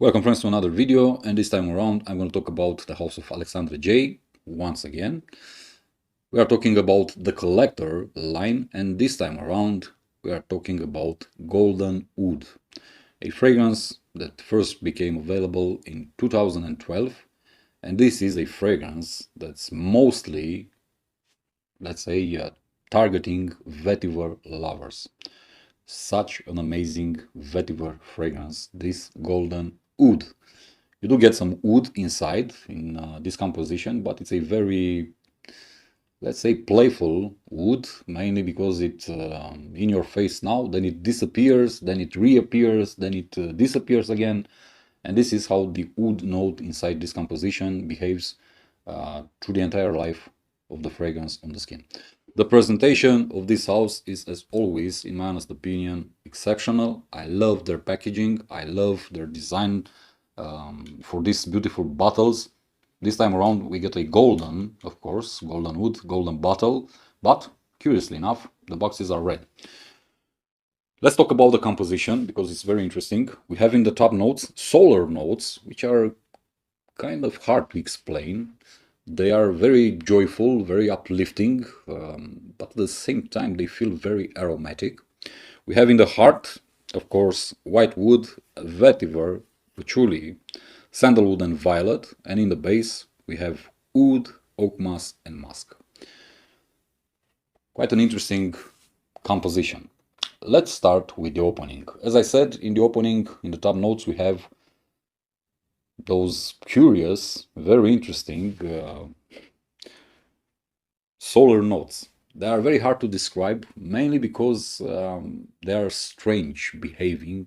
Welcome friends to another video, and this time around I'm going to talk about the house of Alexandre.J once again. We are talking about the collector line, and this time around we are talking about Golden Oud, a fragrance that first became available in 2012, and this is a fragrance that's mostly, let's say, targeting vetiver lovers. Such an amazing vetiver fragrance, this Golden Oud. You do get some wood inside in this composition, but it's a very, let's say, playful wood, mainly because it's in your face now, then it disappears, then it reappears, then it disappears again. And this is how the wood note inside this composition behaves through the entire life of the fragrance on the skin. The presentation of this house is, as always, in my honest opinion, exceptional. I love their packaging, I love their design for these beautiful bottles. This time around we get a golden, of course, golden wood, golden bottle, but curiously enough, the boxes are red. Let's talk about the composition because it's very interesting. We have in the top notes solar notes, which are kind of hard to explain. They are very joyful, very uplifting, but at the same time they feel very aromatic. We have in the heart, of course, white wood, vetiver, patchouli, sandalwood and violet, and in the base we have oud, oak moss and musk. Quite an interesting composition. Let's start with the opening. As I said, in the opening, in the top notes, we have those curious, very interesting solar notes. They are very hard to describe, mainly because they are strange behaving,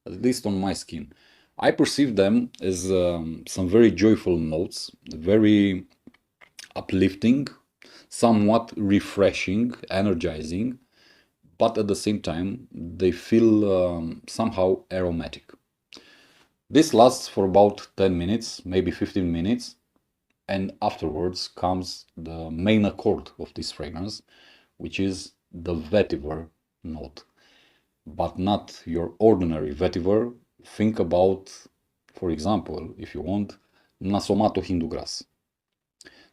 at least on my skin. I perceive them as some very joyful notes, very uplifting, somewhat refreshing, energizing, but at the same time they feel somehow aromatic. This lasts for about 10 minutes, maybe 15 minutes, and afterwards comes the main accord of this fragrance, which is the vetiver note. But not your ordinary vetiver. Think about, for example, if you want, Nasomato Hindu grass.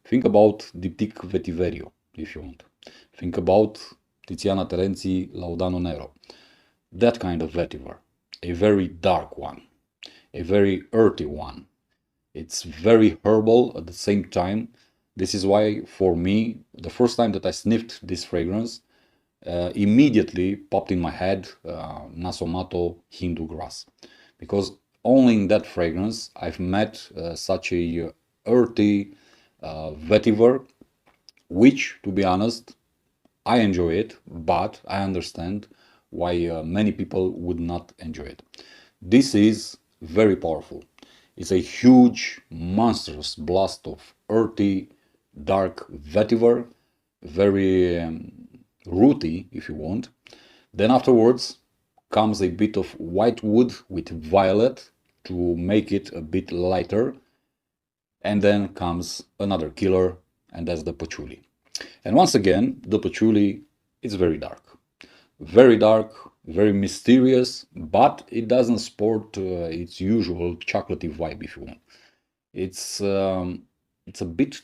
Think about Diptyque vetiverio, if you want. Think about Tiziana Terenzi Laudano Nero. That kind of vetiver. A very dark one. A very earthy one. It's very herbal at the same time. This is why, for me, the first time that I sniffed this fragrance, immediately popped in my head Nasomato Hindu grass. Because only in that fragrance I've met such a earthy vetiver, which, to be honest, I enjoy it, but I understand why many people would not enjoy it. This is very powerful. It's a huge, monstrous blast of earthy, dark vetiver, very rooty, if you want. Then afterwards comes a bit of white wood with violet to make it a bit lighter. And then comes another killer, and that's the patchouli. And once again, the patchouli is very dark, very mysterious, but it doesn't sport its usual chocolatey vibe, if you want. It's a bit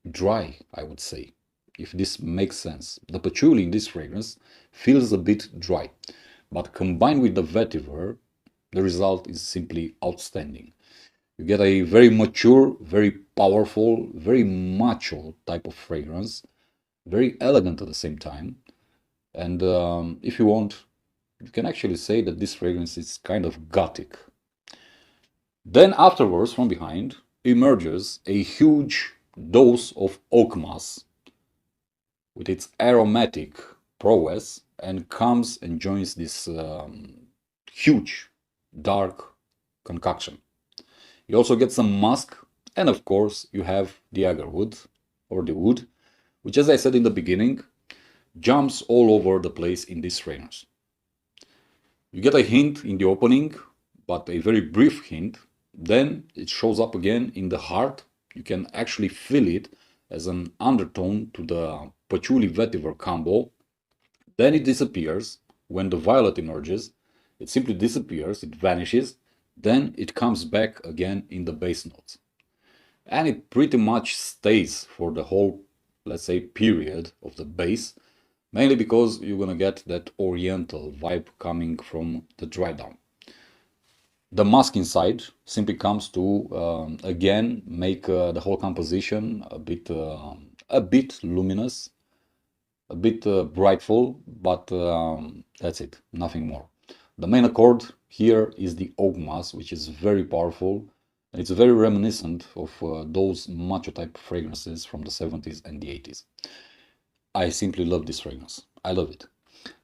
dry, I would say, if this makes sense. The patchouli in this fragrance feels a bit dry, but combined with the vetiver, the result is simply outstanding. You get a very mature, very powerful, very macho type of fragrance, very elegant at the same time. And if you want, you can actually say that this fragrance is kind of gothic. Then afterwards, from behind, emerges a huge dose of oak moss with its aromatic prowess and comes and joins this huge, dark concoction. You also get some musk, and of course you have the agarwood, or the wood, which, as I said in the beginning, jumps all over the place in this fragrance. You get a hint in the opening, but a very brief hint. Then it shows up again in the heart. You can actually feel it as an undertone to the patchouli vetiver combo. Then it disappears when the violet emerges. It simply disappears, it vanishes, then it comes back again in the base notes. And it pretty much stays for the whole, let's say, period of the base, mainly because you're gonna get that oriental vibe coming from the dry down. The mask inside simply comes to again make the whole composition a bit luminous, a bit brightful, but that's it, nothing more. The main accord here is the oak mask, which is very powerful. And it's very reminiscent of those macho type fragrances from the 70s and the 80s. I simply love this fragrance. I love it.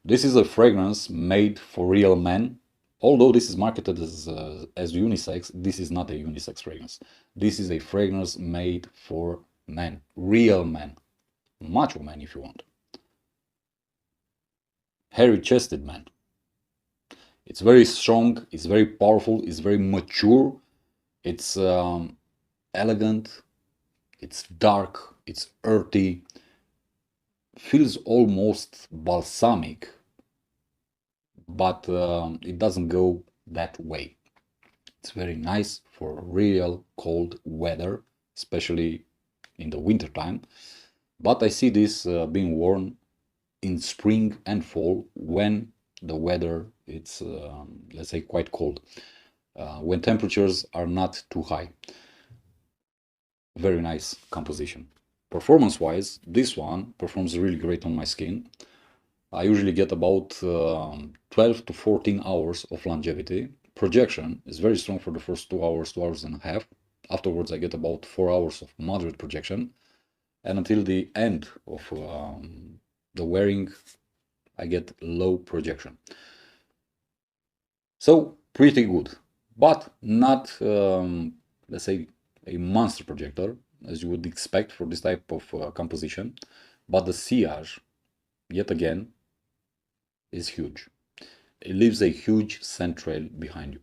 This is a fragrance made for real men. Although this is marketed as unisex, this is not a unisex fragrance. This is a fragrance made for men, real men, macho men if you want. Hairy-chested men. It's very strong, it's very powerful, it's very mature, it's elegant, it's dark, it's earthy, feels almost balsamic, but it doesn't go that way. It's very nice for real cold weather, especially in the winter time. But I see this being worn in spring and fall when the weather it's let's say quite cold, when temperatures are not too high. Very nice composition. Performance wise, this one performs really great on my skin. I usually get about 12 to 14 hours of longevity. Projection is very strong for the first 2 hours, 2 hours and a half. Afterwards, I get about 4 hours of moderate projection. And until the end of the wearing, I get low projection. So, pretty good. But not, let's say, a monster projector, as you would expect for this type of composition. But the sillage, yet again, is huge. It leaves a huge scent trail behind you,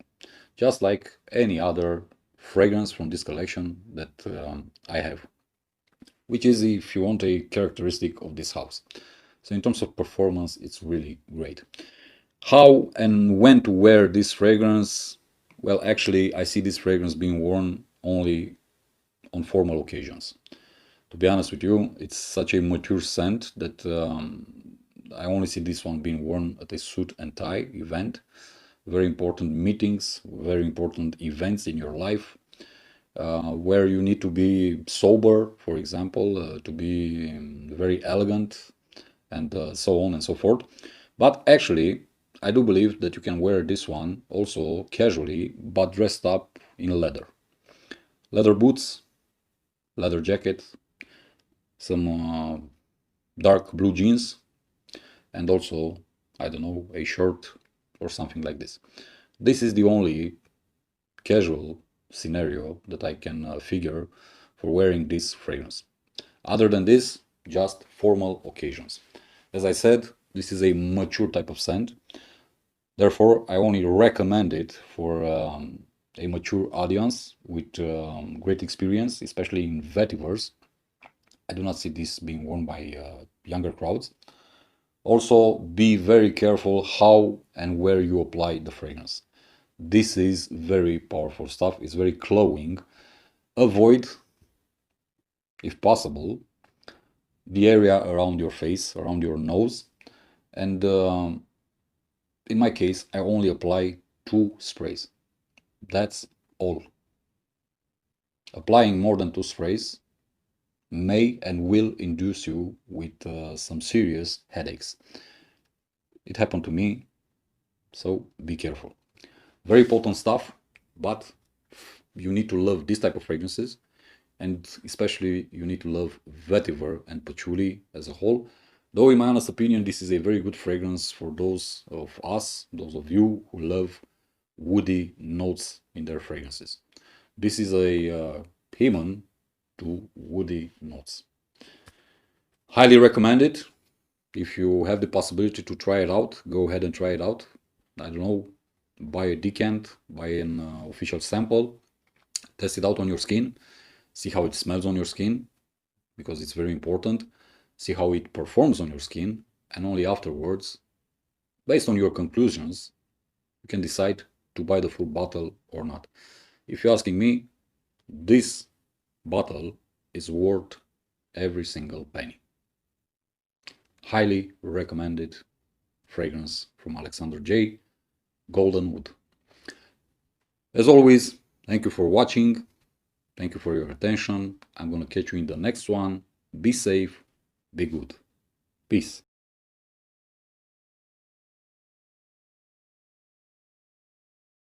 just like any other fragrance from this collection that I have, which is, if you want, a characteristic of this house. So in terms of performance, it's really great. How and when to wear this fragrance? Well, actually, I see this fragrance being worn only on formal occasions. To be honest with you, it's such a mature scent that I only see this one being worn at a suit and tie event, very important meetings, very important events in your life, where you need to be sober, for example, to be very elegant, and so on and so forth. But actually, I do believe that you can wear this one also casually, but dressed up in leather. Leather boots, leather jacket, some dark blue jeans, and also, I don't know, a shirt or something like this. This is the only casual scenario that I can figure for wearing this fragrance. Other than this, just formal occasions. As I said, this is a mature type of scent. Therefore, I only recommend it for a mature audience with great experience, especially in vetivers. I do not see this being worn by younger crowds. Also, be very careful how and where you apply the fragrance. This is very powerful stuff. It's very cloying. Avoid, if possible, the area around your face, around your nose. And in my case, I only apply 2 sprays. That's all. Applying more than 2 sprays may and will induce you with some serious headaches. It happened to me, so be careful. Very potent stuff, but you need to love this type of fragrances, and especially you need to love vetiver and patchouli as a whole. Though in my honest opinion, this is a very good fragrance for those of us, those of you who love woody notes in their fragrances. This is a hymen to woody notes. Highly recommend it. If you have the possibility to try it out, go ahead and try it out. I don't know, buy a decant, buy an official sample, test it out on your skin, see how it smells on your skin, because it's very important. See how it performs on your skin, and only afterwards, based on your conclusions, you can decide to buy the full bottle or not. If you're asking me, this bottle is worth every single penny. Highly recommended fragrance from Alexandre.J, Golden Wood. As always, thank you for watching. Thank you for your attention. I'm gonna catch you in the next one. Be safe, be good. Peace.